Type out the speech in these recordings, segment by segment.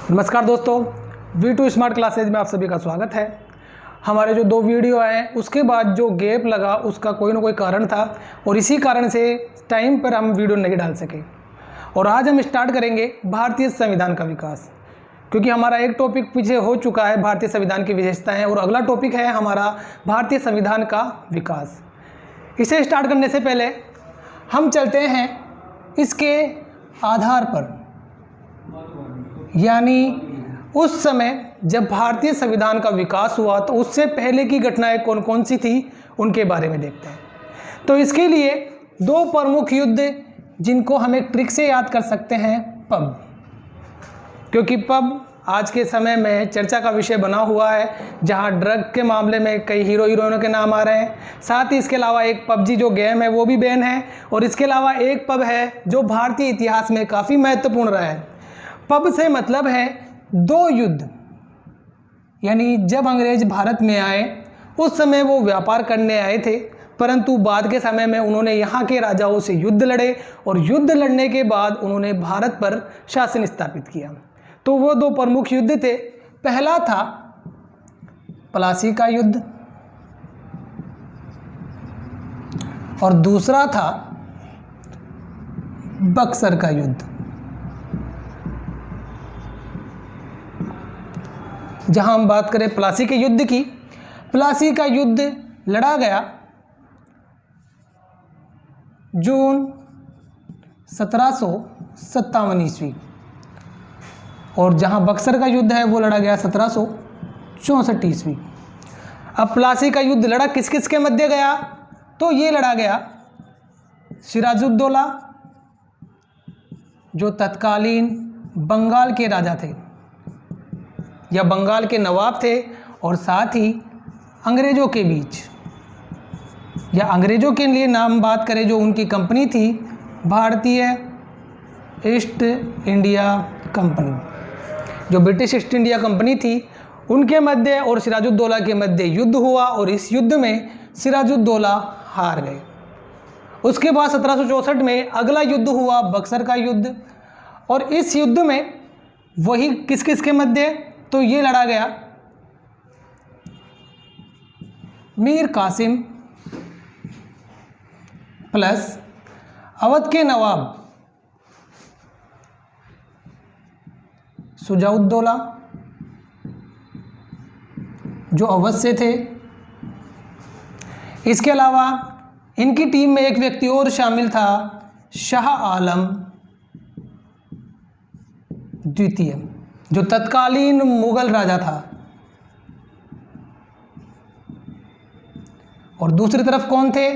नमस्कार दोस्तों, V2 smart classes में आप सभी का स्वागत है। हमारे जो 2 वीडियो आए उसके बाद जो गैप लगा उसका कोई ना कोई कारण था और इसी कारण से टाइम पर हम वीडियो नहीं डाल सके। और आज हम स्टार्ट करेंगे भारतीय संविधान का विकास, क्योंकि हमारा एक टॉपिक पीछे हो चुका है भारतीय संविधान की विशेषताएं और अगला टॉपिक है हमारा भारतीय संविधान का विकास। इसे स्टार्ट करने से पहले हम चलते हैं इसके आधार पर, यानी उस समय जब भारतीय संविधान का विकास हुआ तो उससे पहले की घटनाएं कौन कौन सी थी उनके बारे में देखते हैं। तो इसके लिए 2 प्रमुख युद्ध जिनको हम एक ट्रिक से याद कर सकते हैं, पब, क्योंकि पब आज के समय में चर्चा का विषय बना हुआ है, जहां ड्रग के मामले में कई हीरो हीरोइनों के नाम आ रहे हैं। साथ ही इसके अलावा एक पबजी जो गेम है वो भी बैन है, और इसके अलावा एक पब है जो भारतीय इतिहास में काफ़ी महत्वपूर्ण रहा है। पब से मतलब है 2 युद्ध, यानी जब अंग्रेज भारत में आए उस समय वो व्यापार करने आए थे, परंतु बाद के समय में उन्होंने यहाँ के राजाओं से युद्ध लड़े और युद्ध लड़ने के बाद उन्होंने भारत पर शासन स्थापित किया। तो वो 2 प्रमुख युद्ध थे। पहला था प्लासी का युद्ध और दूसरा था बक्सर का युद्ध। जहां हम बात करें प्लासी के युद्ध की, प्लासी का युद्ध लड़ा गया जून 1757 ईस्वी, और जहां बक्सर का युद्ध है वो लड़ा गया 1764 ईस्वी। अब प्लासी का युद्ध लड़ा किस किस के मध्य गया, तो ये लड़ा गया सिराजुद्दौला जो तत्कालीन बंगाल के राजा थे या बंगाल के नवाब थे, और साथ ही अंग्रेज़ों के बीच, या अंग्रेज़ों के लिए नाम बात करें जो उनकी कंपनी थी भारतीय ईस्ट इंडिया कंपनी, जो ब्रिटिश ईस्ट इंडिया कंपनी थी, उनके मध्य और सिराजुद्दौला के मध्य युद्ध हुआ और इस युद्ध में सिराजुद्दौला हार गए। उसके बाद 1764 में अगला युद्ध हुआ बक्सर का युद्ध, और इस युद्ध में वही किस किस के मध्य, तो ये लड़ा गया मीर कासिम प्लस अवध के नवाब शुजाउद्दौला जो अवध से थे। इसके अलावा इनकी टीम में एक व्यक्ति और शामिल था, शाह आलम द्वितीय, जो तत्कालीन मुगल राजा था। और दूसरी तरफ कौन थे,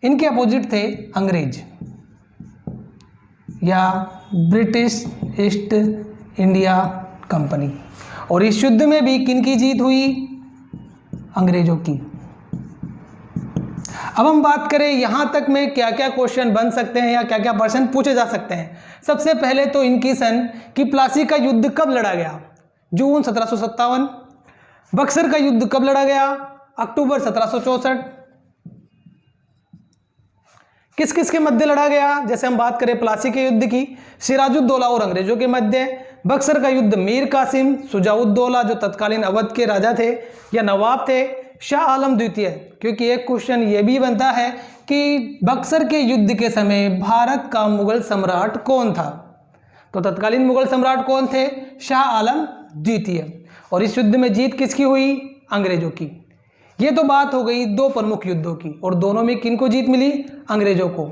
इनके अपोजिट थे अंग्रेज या ब्रिटिश ईस्ट इंडिया कंपनी। और इस युद्ध में भी किनकी जीत हुई, अंग्रेजों की। अब हम बात करें यहाँ तक में क्या क्या क्वेश्चन बन सकते हैं या क्या क्या प्रश्न पूछे जा सकते हैं। सबसे पहले तो इनकी सन कि प्लासी का युद्ध कब लड़ा गया, जून 1757। बक्सर का युद्ध कब लड़ा गया, अक्टूबर 1764। किस किस के मध्य लड़ा गया, जैसे हम बात करें प्लासी के युद्ध की, सिराजुद्दौला और अंग्रेजों के मध्य। बक्सर का युद्ध मीर कासिम शुजाउद्दौला जो तत्कालीन अवध के राजा थे या नवाब थे, शाह आलम द्वितीय। क्योंकि एक क्वेश्चन ये भी बनता है कि बक्सर के युद्ध के समय भारत का मुगल सम्राट कौन था, तो तत्कालीन मुगल सम्राट कौन थे, शाह आलम द्वितीय। और इस युद्ध में जीत किसकी हुई, अंग्रेजों की। ये तो बात हो गई 2 प्रमुख युद्धों की, और दोनों में किनको जीत मिली, अंग्रेजों को।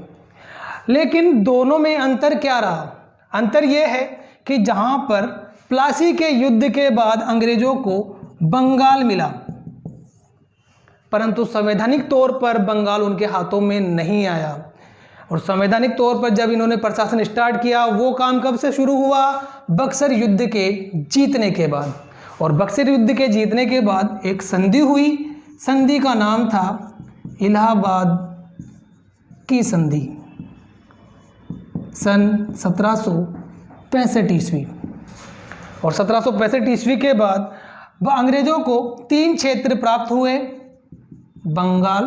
लेकिन दोनों में अंतर क्या रहा, अंतर यह है कि जहां पर प्लासी के युद्ध के बाद अंग्रेजों को बंगाल मिला, परंतु संवैधानिक तौर पर बंगाल उनके हाथों में नहीं आया। और संवैधानिक तौर पर जब इन्होंने प्रशासन स्टार्ट किया, वो काम कब से शुरू हुआ, बक्सर युद्ध के जीतने के बाद। और बक्सर युद्ध के जीतने के बाद एक संधि हुई, संधि का नाम था इलाहाबाद की संधि, सन 1765 ईस्वी। और 1765 ईस्वी के बाद अंग्रेजों को 3 क्षेत्र प्राप्त हुए, बंगाल,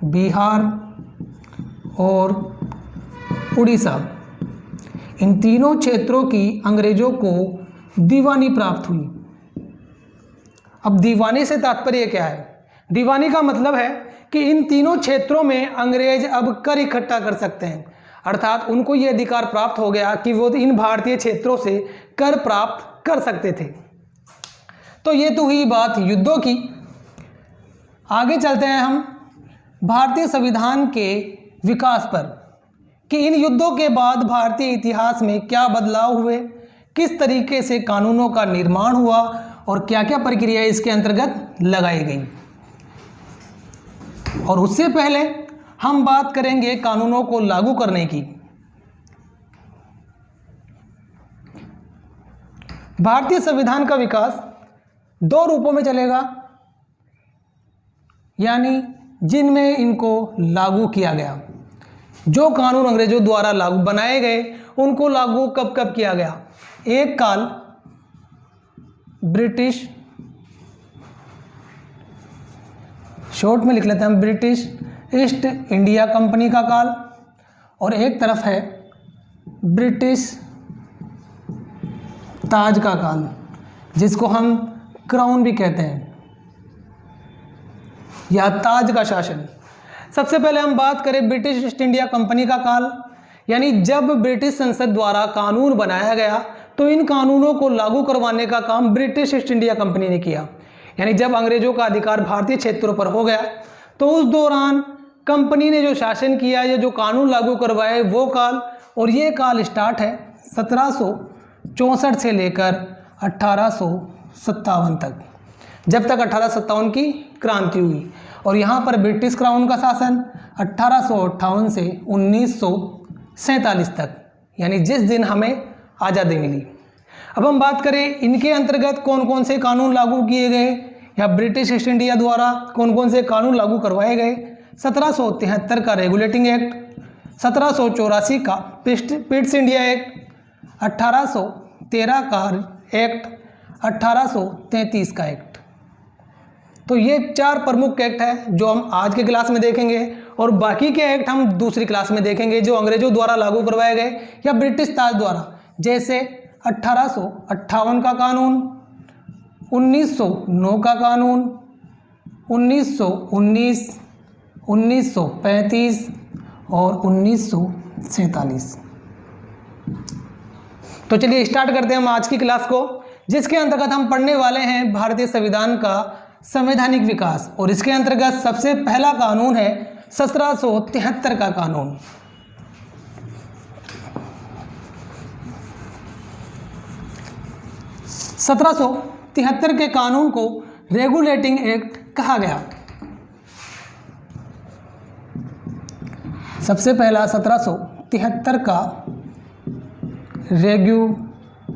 बिहार और उड़ीसा। इन तीनों क्षेत्रों की अंग्रेजों को दीवानी प्राप्त हुई। अब दीवानी से तात्पर्य क्या है? दीवानी का मतलब है कि इन तीनों क्षेत्रों में अंग्रेज अब कर इकट्ठा कर सकते हैं, अर्थात उनको ये अधिकार प्राप्त हो गया कि वो इन भारतीय क्षेत्रों से कर प्राप्त कर सकते थे। तो ये तो हुई बात युद्धों की। आगे चलते हैं हम भारतीय संविधान के विकास पर कि इन युद्धों के बाद भारतीय इतिहास में क्या बदलाव हुए, किस तरीके से कानूनों का निर्माण हुआ और क्या क्या प्रक्रिया इसके अंतर्गत लगाई गई। और उससे पहले हम बात करेंगे कानूनों को लागू करने की। भारतीय संविधान का विकास दो रूपों में चलेगा, यानी जिनमें इनको लागू किया गया। जो कानून अंग्रेजों द्वारा लागू बनाए गए उनको लागू कब कब किया गया? एक काल ब्रिटिश, शॉर्ट में लिख लेते हैं हम, ब्रिटिश ईस्ट इंडिया कंपनी का काल, और एक तरफ है ब्रिटिश ताज का काल, जिसको हम क्राउन भी कहते हैं, या ताज का शासन। सबसे पहले हम बात करें ब्रिटिश ईस्ट इंडिया कंपनी का काल, यानी जब ब्रिटिश संसद द्वारा कानून बनाया गया तो इन कानूनों को लागू करवाने का काम ब्रिटिश ईस्ट इंडिया कंपनी ने किया। यानी जब अंग्रेजों का अधिकार भारतीय क्षेत्रों पर हो गया तो उस दौरान कंपनी ने जो शासन किया या जो कानून लागू करवाए वो काल, और ये काल स्टार्ट है 1764 से लेकर 1857 तक, जब तक 1857 की क्रांति हुई। और यहाँ पर ब्रिटिश क्राउन का शासन 1858 से 1947 तक, यानी जिस दिन हमें आज़ादी मिली। अब हम बात करें इनके अंतर्गत कौन कौन से कानून लागू किए गए या ब्रिटिश ईस्ट इंडिया द्वारा कौन कौन से कानून लागू करवाए गए। 1773 का रेगुलेटिंग एक्ट, 1784 का पिट्स इंडिया एक्ट, 1813 का एक्ट, 1833 का एक्ट। तो ये चार प्रमुख एक्ट है जो हम आज के क्लास में देखेंगे, और बाकी के एक्ट हम दूसरी क्लास में देखेंगे जो अंग्रेजों द्वारा लागू करवाए गए या ब्रिटिश ताज द्वारा, जैसे 1858 का कानून, 1909 का कानून, 1919, 1935 और 1947। तो चलिए स्टार्ट करते हैं हम आज की क्लास को, जिसके अंतर्गत हम पढ़ने वाले हैं भारतीय संविधान का संवैधानिक विकास। और इसके अंतर्गत सबसे पहला कानून है 1773 का कानून। (1773) के कानून को रेगुलेटिंग एक्ट कहा गया। सबसे पहला 1773 का रेगुलेटिंग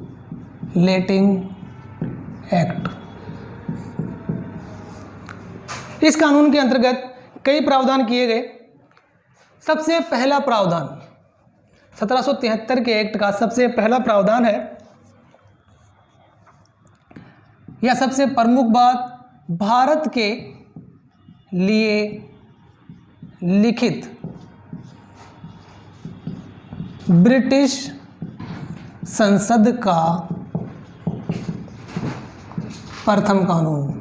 एक्ट। इस कानून के अंतर्गत कई प्रावधान किए गए। सबसे पहला प्रावधान 1773 के एक्ट का सबसे पहला प्रावधान है, या सबसे प्रमुख बात, भारत के लिए लिखित ब्रिटिश संसद का प्रथम कानून।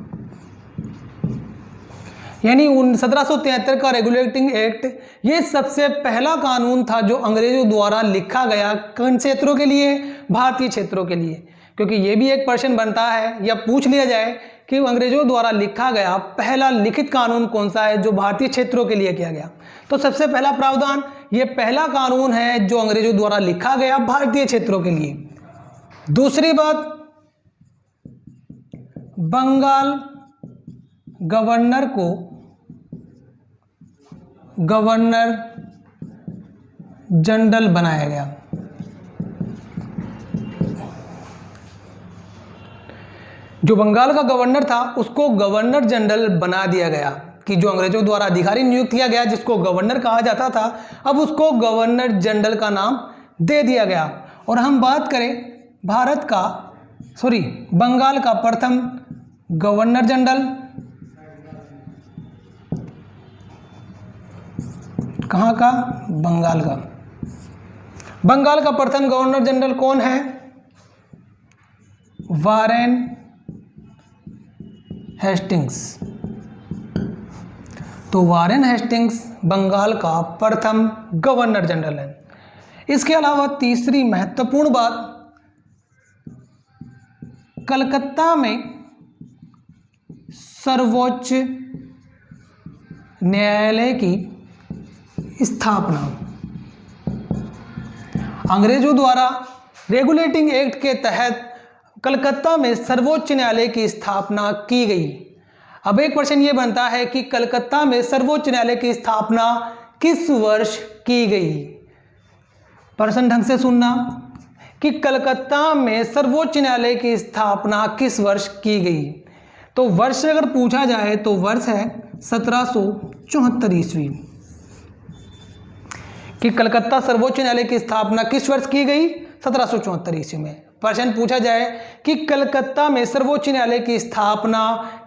यानी 1773 का रेगुलेटिंग एक्ट ये सबसे पहला कानून था जो अंग्रेजों द्वारा लिखा गया। किन क्षेत्रों के लिए? भारतीय क्षेत्रों के लिए। क्योंकि ये भी एक प्रश्न बनता है या पूछ लिया जाए कि अंग्रेजों द्वारा लिखा गया पहला लिखित कानून कौन सा है जो भारतीय क्षेत्रों के लिए किया गया। तो सबसे पहला प्रावधान ये पहला कानून है जो अंग्रेजों द्वारा लिखा गया भारतीय क्षेत्रों के लिए। दूसरी बात, बंगाल गवर्नर को गवर्नर जनरल बनाया गया। जो बंगाल का गवर्नर था उसको गवर्नर जनरल बना दिया गया, कि जो अंग्रेजों द्वारा अधिकारी नियुक्त किया गया जिसको गवर्नर कहा जाता था, अब उसको गवर्नर जनरल का नाम दे दिया गया। और हम बात करें बंगाल का प्रथम गवर्नर जनरल, कहाँ का? बंगाल का। बंगाल का प्रथम गवर्नर जनरल कौन है? Warren Hastings. तो वारेन हेस्टिंग्स बंगाल का प्रथम गवर्नर जनरल है। इसके अलावा तीसरी महत्वपूर्ण बात, कलकत्ता में सर्वोच्च न्यायालय की स्थापना अंग्रेजों द्वारा रेगुलेटिंग एक्ट के तहत कलकत्ता में सर्वोच्च न्यायालय की स्थापना की गई। अब एक प्रश्न ये बनता है कि कलकत्ता में सर्वोच्च न्यायालय की स्थापना किस वर्ष की गई? प्रश्न ढंग से सुनना कि कलकत्ता में सर्वोच्च न्यायालय की स्थापना किस वर्ष की गई। तो वर्ष अगर पूछा जाए तो वर्ष है 1774 ईस्वी। कि कलकत्ता सर्वोच्च न्यायालय की स्थापना किस वर्ष की गई? 1774 ईस्वी में। प्रश्न पूछा जाए कि कलकत्ता में सर्वोच्च न्यायालय की स्थापना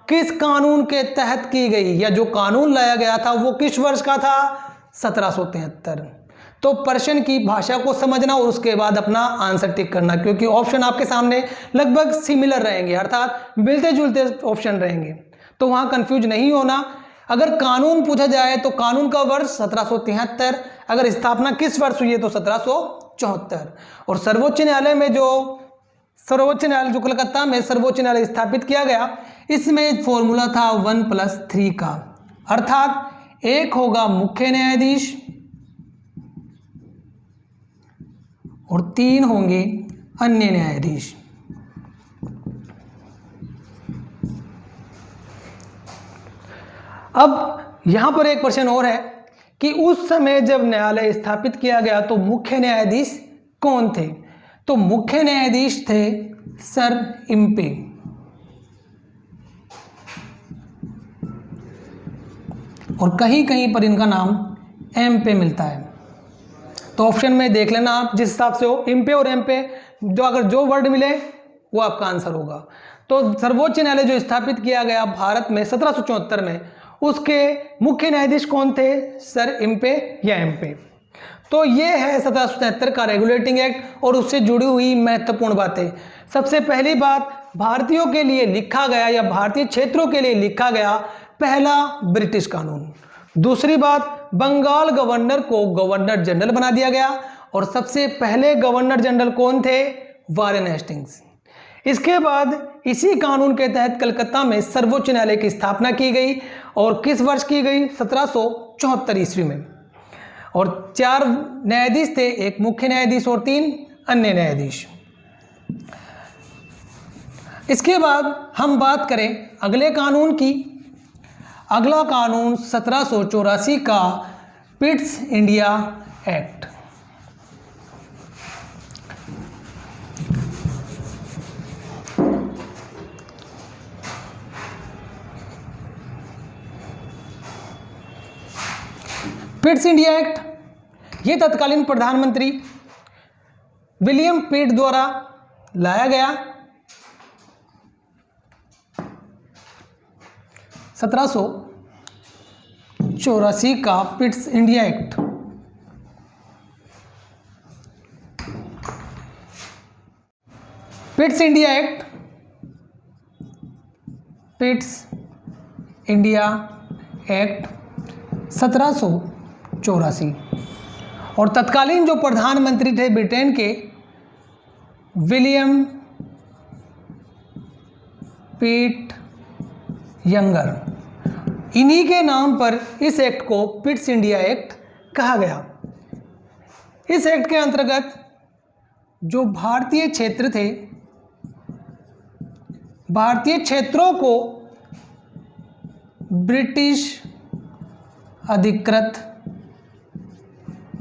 किस कानून के तहत की गई, या जो कानून लाया गया था वो किस वर्ष का था? 1773। तो प्रश्न की भाषा को समझना और उसके बाद अपना आंसर टिक करना, क्योंकि ऑप्शन आपके सामने लगभग सिमिलर रहेंगे, अर्थात मिलते जुलते ऑप्शन रहेंगे, तो वहाँ कंफ्यूज नहीं होना। अगर कानून पूछा जाए तो कानून का वर्ष 1773, अगर स्थापना किस वर्ष हुई है तो 1774। और सर्वोच्च न्यायालय में जो कलकत्ता में सर्वोच्च न्यायालय स्थापित किया गया, इसमें फॉर्मूला था 1+3 का, अर्थात एक होगा मुख्य न्यायाधीश और 3 होंगे अन्य न्यायाधीश। अब यहां पर एक प्रश्न और है कि उस समय जब न्यायालय स्थापित किया गया तो मुख्य न्यायाधीश कौन थे? तो मुख्य न्यायाधीश थे सर इम्पे। और कहीं कहीं पर इनका नाम एम पे मिलता है। तो ऑप्शन में देख लेना आप जिस हिसाब से हो, इम्पे और एम पे, जो वर्ड मिले वो आपका आंसर होगा। तो सर्वोच्च न्यायालय जो स्थापित किया गया भारत में 1774 में, उसके मुख्य न्यायाधीश कौन थे? सर इम्पे या एम्पे। तो ये है 1773 का रेगुलेटिंग एक्ट और उससे जुड़ी हुई महत्वपूर्ण बातें। सबसे पहली बात, भारतीयों के लिए लिखा गया या भारतीय क्षेत्रों के लिए लिखा गया पहला ब्रिटिश कानून। दूसरी बात, बंगाल गवर्नर को गवर्नर जनरल बना दिया गया और सबसे पहले गवर्नर जनरल कौन थे? Warren Hastings. इसके बाद इसी कानून के तहत कलकत्ता में सर्वोच्च न्यायालय की स्थापना की गई और किस वर्ष की गई? 1774 ईस्वी में। और 4 न्यायाधीश थे, एक मुख्य न्यायाधीश और 3 अन्य न्यायाधीश। इसके बाद हम बात करें अगले कानून की। अगला कानून 1784 का Pitt's India act. Pitt's India act ये तत्कालीन प्रधानमंत्री विलियम पिट द्वारा लाया गया। 1784 का Pitt's India act Pitt's India act 1784। और तत्कालीन जो प्रधानमंत्री थे ब्रिटेन के, विलियम पिट यंगर, इन्हीं के नाम पर इस एक्ट को पिट्स इंडिया एक्ट कहा गया। इस एक्ट के अंतर्गत जो भारतीय क्षेत्र थे, भारतीय क्षेत्रों को ब्रिटिश अधिकृत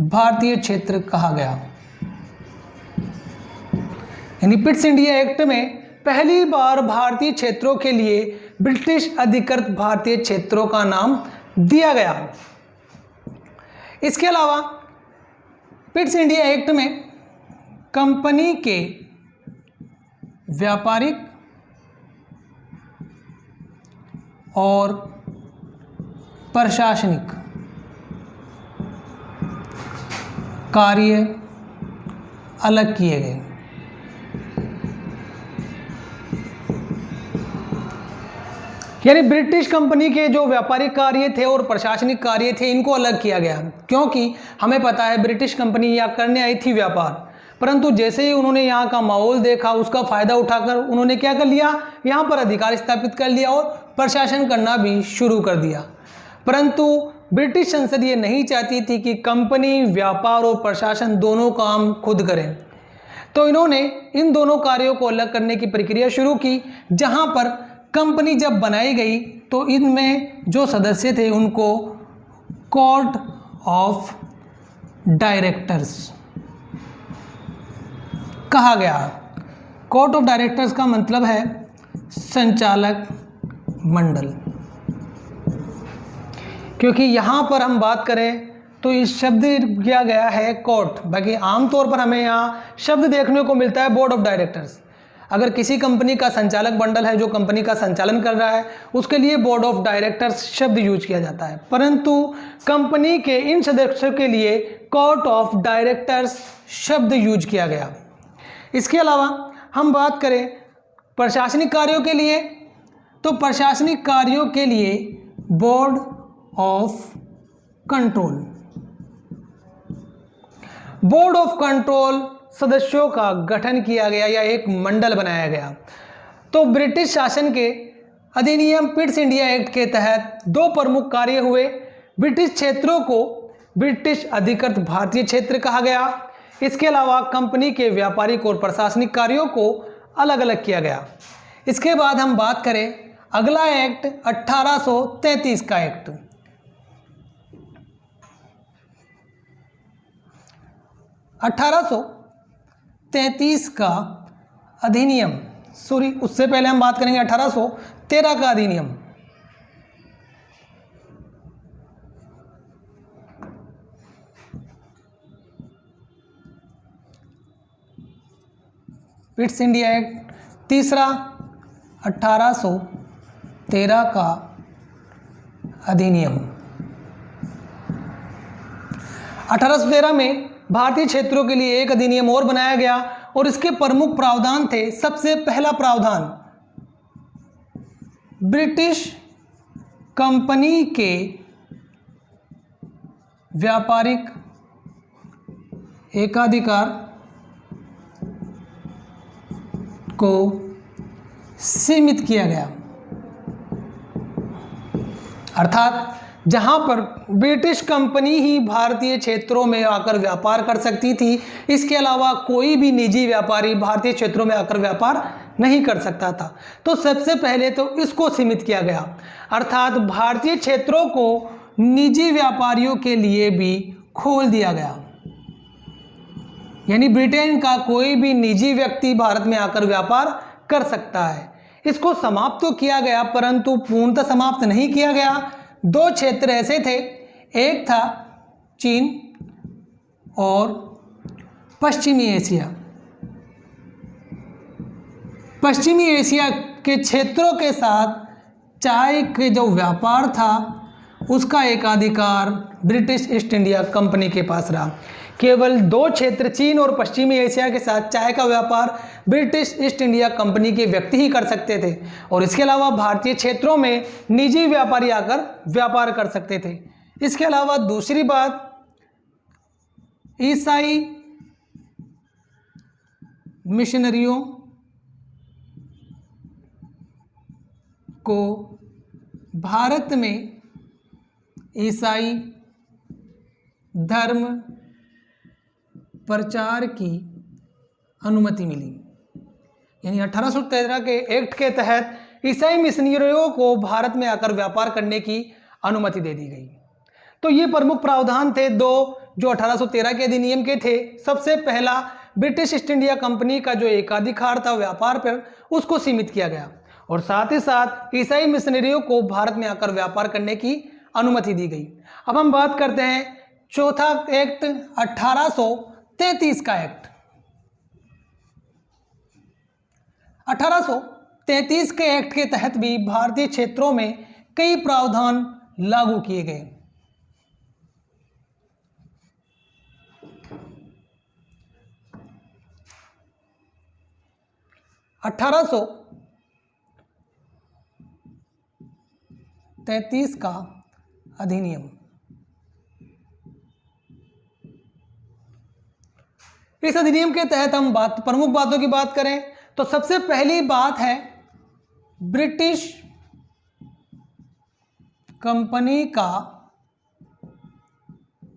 भारतीय क्षेत्र कहा गया। यानी पिट्स इंडिया एक्ट में पहली बार भारतीय क्षेत्रों के लिए ब्रिटिश अधिकृत भारतीय क्षेत्रों का नाम दिया गया। इसके अलावा पिट्स इंडिया एक्ट में कंपनी के व्यापारिक और प्रशासनिक कार्य अलग किए गए। यानी ब्रिटिश कंपनी के जो व्यापारिक कार्य थे और प्रशासनिक कार्य थे इनको अलग किया गया, क्योंकि हमें पता है ब्रिटिश कंपनी यहाँ करने आई थी व्यापार, परंतु जैसे ही उन्होंने यहाँ का माहौल देखा उसका फायदा उठाकर उन्होंने क्या कर लिया, यहाँ पर अधिकार स्थापित कर लिया और प्रशासन करना भी शुरू कर दिया। परंतु ब्रिटिश संसद ये नहीं चाहती थी कि कंपनी व्यापार और प्रशासन दोनों काम खुद करें, तो इन्होंने इन दोनों कार्यों को अलग करने की प्रक्रिया शुरू की। जहाँ पर कंपनी जब बनाई गई तो इनमें जो सदस्य थे उनको कोर्ट ऑफ डायरेक्टर्स कहा गया। कोर्ट ऑफ डायरेक्टर्स का मतलब है संचालक मंडल, क्योंकि यहाँ पर हम बात करें तो इस शब्द किया गया है कोर्ट, बाकी आमतौर पर हमें यहाँ शब्द देखने को मिलता है बोर्ड ऑफ डायरेक्टर्स। अगर किसी कंपनी का संचालक मंडल है जो कंपनी का संचालन कर रहा है उसके लिए बोर्ड ऑफ डायरेक्टर्स शब्द यूज किया जाता है, परंतु कंपनी के इन सदस्यों के लिए कोर्ट ऑफ डायरेक्टर्स शब्द यूज किया गया। इसके अलावा हम बात करें प्रशासनिक कार्यों के लिए, तो प्रशासनिक कार्यों के लिए board of control, board of control सदस्यों का गठन किया गया या एक मंडल बनाया गया। तो ब्रिटिश शासन के अधिनियम पिट्स इंडिया एक्ट के तहत दो प्रमुख कार्य हुए। ब्रिटिश क्षेत्रों को ब्रिटिश अधिकृत भारतीय क्षेत्र कहा गया। इसके अलावा कंपनी के व्यापारिक और प्रशासनिक कार्यों को अलग अलग किया गया। इसके बाद हम बात करें अगला एक्ट 1833 का एक्ट। 1833 का अधिनियम, सॉरी उससे पहले हम बात करेंगे 1813 का अधिनियम। पिट्स इंडिया एक्ट तीसरा 1813 का अधिनियम। 1813 में भारतीय क्षेत्रों के लिए एक अधिनियम और बनाया गया और इसके प्रमुख प्रावधान थे। सबसे पहला प्रावधान, ब्रिटिश कंपनी के व्यापारिक एकाधिकार को सीमित किया गया, अर्थात जहां पर ब्रिटिश कंपनी ही भारतीय क्षेत्रों में आकर व्यापार कर सकती थी, इसके अलावा कोई भी निजी व्यापारी भारतीय क्षेत्रों में आकर व्यापार नहीं कर सकता था। तो सबसे पहले तो इसको सीमित किया गया, अर्थात भारतीय क्षेत्रों को निजी व्यापारियों के लिए भी खोल दिया गया। यानी ब्रिटेन का कोई भी निजी व्यक्ति भारत में आकर व्यापार कर सकता है। इसको समाप्त तो किया गया, परंतु पूर्णतः समाप्त नहीं किया गया। दो क्षेत्र ऐसे थे, एक था चीन और पश्चिमी एशिया। पश्चिमी एशिया के क्षेत्रों के साथ चाय के जो व्यापार था उसका एकाधिकार ब्रिटिश ईस्ट इंडिया कंपनी के पास रहा। केवल दो क्षेत्र चीन और पश्चिमी एशिया के साथ चाय का व्यापार ब्रिटिश ईस्ट इंडिया कंपनी के व्यक्ति ही कर सकते थे और इसके अलावा भारतीय क्षेत्रों में निजी व्यापारी आकर व्यापार कर सकते थे। इसके अलावा दूसरी बात, ईसाई मिशनरियों को भारत में ईसाई धर्म प्रचार की अनुमति मिली। यानी 1813 के एक्ट के तहत ईसाई मिशनरियों को भारत में आकर व्यापार करने की अनुमति दे दी गई। तो ये प्रमुख प्रावधान थे दो जो 1813 के अधिनियम के थे। सबसे पहला, ब्रिटिश ईस्ट इंडिया कंपनी का जो एकाधिकार था व्यापार पर, उसको सीमित किया गया और साथ ही साथ ईसाई मिशनरियों को भारत में आकर व्यापार करने की अनुमति दी गई। अब हम बात करते हैं चौथा एक्ट 1833 का एक्ट। 1833 के एक्ट के तहत भी भारतीय क्षेत्रों में कई प्रावधान लागू किए गए। 1833 का अधिनियम। इस अधिनियम के तहत हम प्रमुख बातों की बात करें तो सबसे पहली बात है ब्रिटिश कंपनी का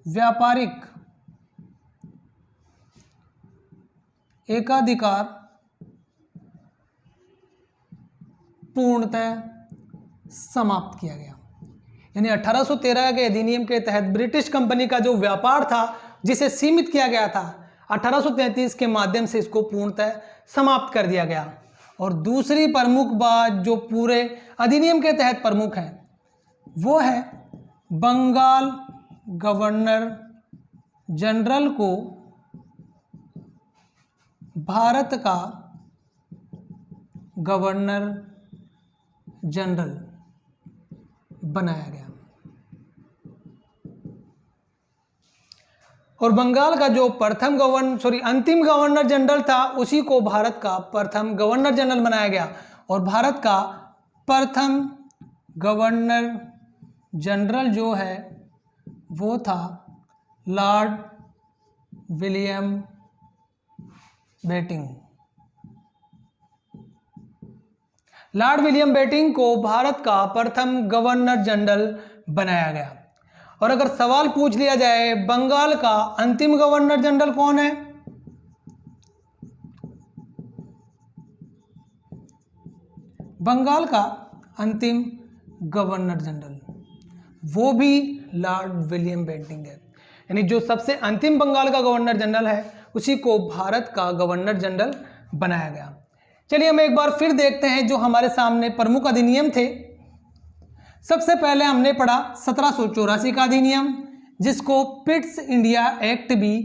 व्यापारिक एकाधिकार पूर्णतः समाप्त किया गया। यानी 1813 के अधिनियम के तहत ब्रिटिश कंपनी का जो व्यापार था जिसे सीमित किया गया था 1833 के माध्यम से इसको पूर्णतः समाप्त कर दिया गया। और दूसरी प्रमुख बात जो पूरे अधिनियम के तहत प्रमुख है वो है बंगाल गवर्नर जनरल को भारत का गवर्नर जनरल बनाया गया। और बंगाल का जो अंतिम गवर्नर जनरल था उसी को भारत का प्रथम गवर्नर जनरल बनाया गया। और भारत का प्रथम गवर्नर जनरल जो है वो था Lord William Bentinck. Lord William Bentinck को भारत का प्रथम गवर्नर जनरल बनाया गया। और अगर सवाल पूछ लिया जाए बंगाल का अंतिम गवर्नर जनरल कौन है, बंगाल का अंतिम गवर्नर जनरल वो भी लॉर्ड विलियम बेटिंग है। यानी जो सबसे अंतिम बंगाल का गवर्नर जनरल है उसी को भारत का गवर्नर जनरल बनाया गया। चलिए हम एक बार फिर देखते हैं जो हमारे सामने प्रमुख अधिनियम थे। सबसे पहले हमने पढ़ा 1784 का अधिनियम जिसको पिट्स इंडिया एक्ट भी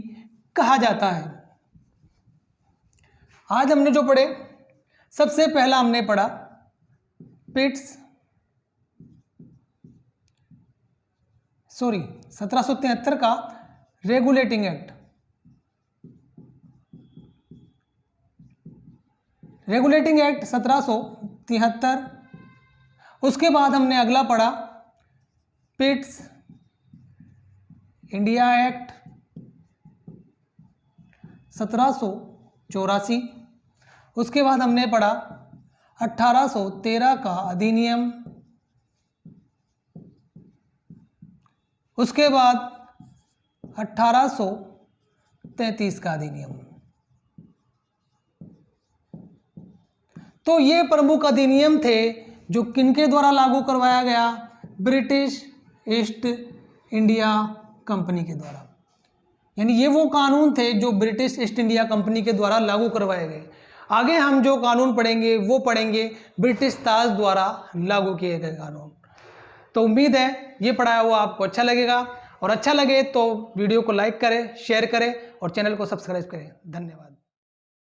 कहा जाता है। आज हमने जो पढ़े सबसे पहला हमने पढ़ा पिट्स 1773 का रेगुलेटिंग एक्ट। Regulating act 1773। उसके बाद हमने अगला पढ़ा पिट्स इंडिया एक्ट 1784। उसके बाद हमने पढ़ा 1813 का अधिनियम। उसके बाद 1833 का अधिनियम। तो ये प्रमुख अधिनियम थे जो किनके द्वारा लागू करवाया गया, ब्रिटिश ईस्ट इंडिया कंपनी के द्वारा। यानी ये वो कानून थे जो ब्रिटिश ईस्ट इंडिया कंपनी के द्वारा लागू करवाए गए। आगे हम जो कानून पढ़ेंगे वो पढ़ेंगे ब्रिटिश ताज द्वारा लागू किए गए कानून। तो उम्मीद है ये पढ़ाया हुआ आपको अच्छा लगेगा, और अच्छा लगे तो वीडियो को लाइक करें, शेयर करें और चैनल को सब्सक्राइब करें। धन्यवाद।